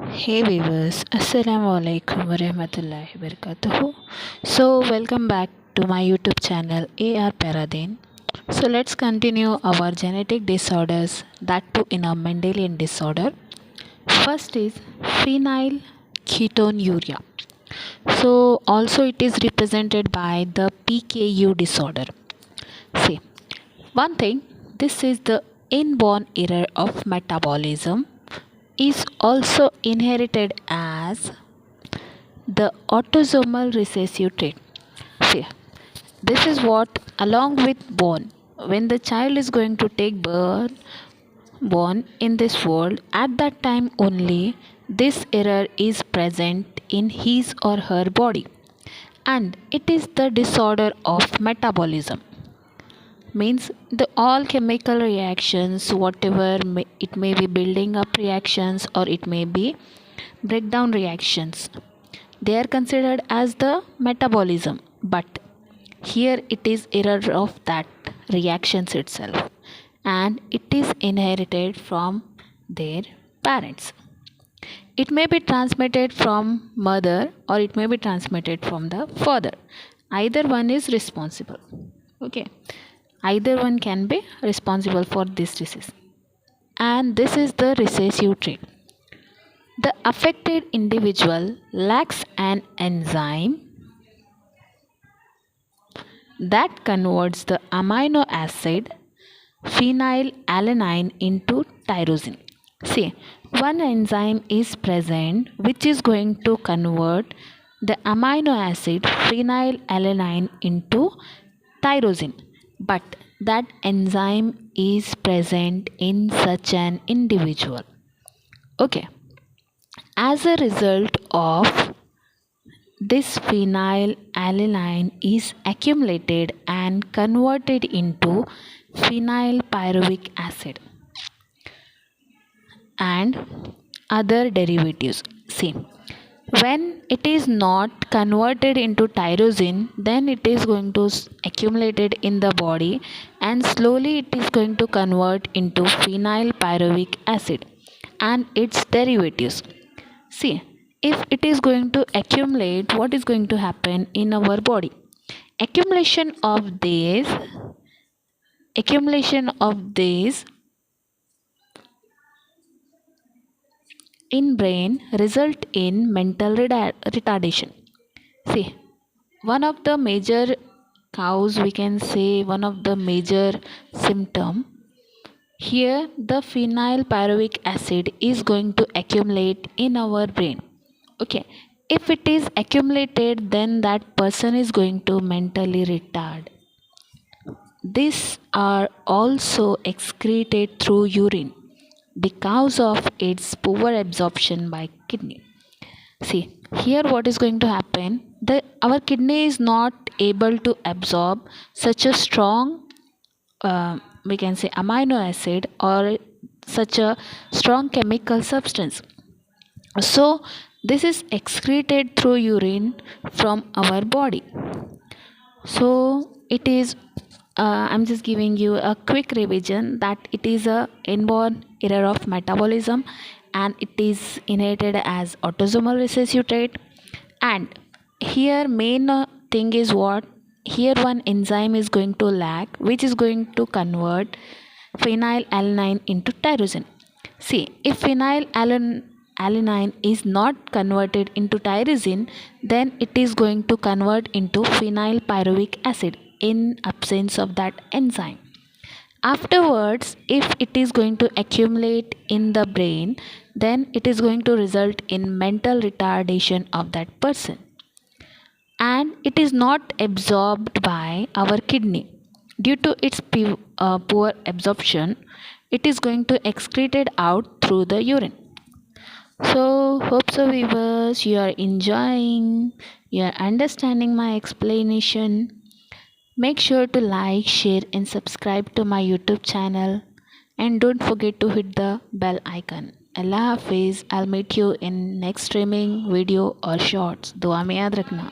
Hey viewers, Assalamu alaikum wa rahmatullahi wa barakatuhu. So welcome back to my YouTube channel AR Paradin. So let's continue our genetic disorders, that too in a Mendelian disorder. First is phenylketonuria. So also it is represented by the PKU disorder. See, one thing, this is the inborn error of metabolism is also inherited as the autosomal recessive trait. See, this is what along with born, when the child is going to take birth, born in this world, at that time only this error is present in his or her body, and it is the disorder of metabolism. Means the all chemical reactions, whatever it may be, building up reactions or it may be breakdown reactions, they are considered as the metabolism, but here it is error of that reactions itself, and it is inherited from their parents. It may be transmitted from mother or it may be transmitted from the father. Either one is responsible. Okay, either one can be responsible for this disease, and this is the recessive trait. The affected individual lacks an enzyme that converts the amino acid phenylalanine into tyrosine. See, one enzyme is present which is going to convert the amino acid phenylalanine into tyrosine, but that enzyme is present in such an individual. Okay, as a result of this phenylalanine is accumulated and converted into phenylpyruvic acid and other derivatives. See, when it is not converted into tyrosine, then it is going to accumulated in the body, and slowly it is going to convert into phenylpyruvic acid and its derivatives. See, if it is going to accumulate, what is going to happen in our body? Accumulation of these in brain result in mental retardation. See, one of the major cause, we can say one of the major symptom here, the phenylpyruvic acid is going to accumulate in our brain. Okay, if it is accumulated, then that person is going to mentally retard. These are also excreted through urine because of its poor absorption by kidney. See, here what is going to happen, our kidney is not able to absorb such a strong we can say amino acid or such a strong chemical substance. So this is excreted through urine from our body. So it is I'm just giving you a quick revision that it is a inborn error of metabolism, and it is inherited as autosomal recessive trait. And here main thing is what, here one enzyme is going to lack which is going to convert phenylalanine into tyrosine. See, if phenylalanine is not converted into tyrosine, then it is going to convert into phenylpyruvic acid in absence of that enzyme. Afterwards, if it is going to accumulate in the brain, then it is going to result in mental retardation of that person, and it is not absorbed by our kidney. Due to its poor absorption, it is going to excreted out through the urine. So hope so viewers, you are enjoying, you are understanding my explanation. Make sure to like, share and subscribe to my YouTube channel, and don't forget to hit the bell icon. Allah Hafiz. I'll meet you in next streaming video or shorts. दुआ में याद रखना.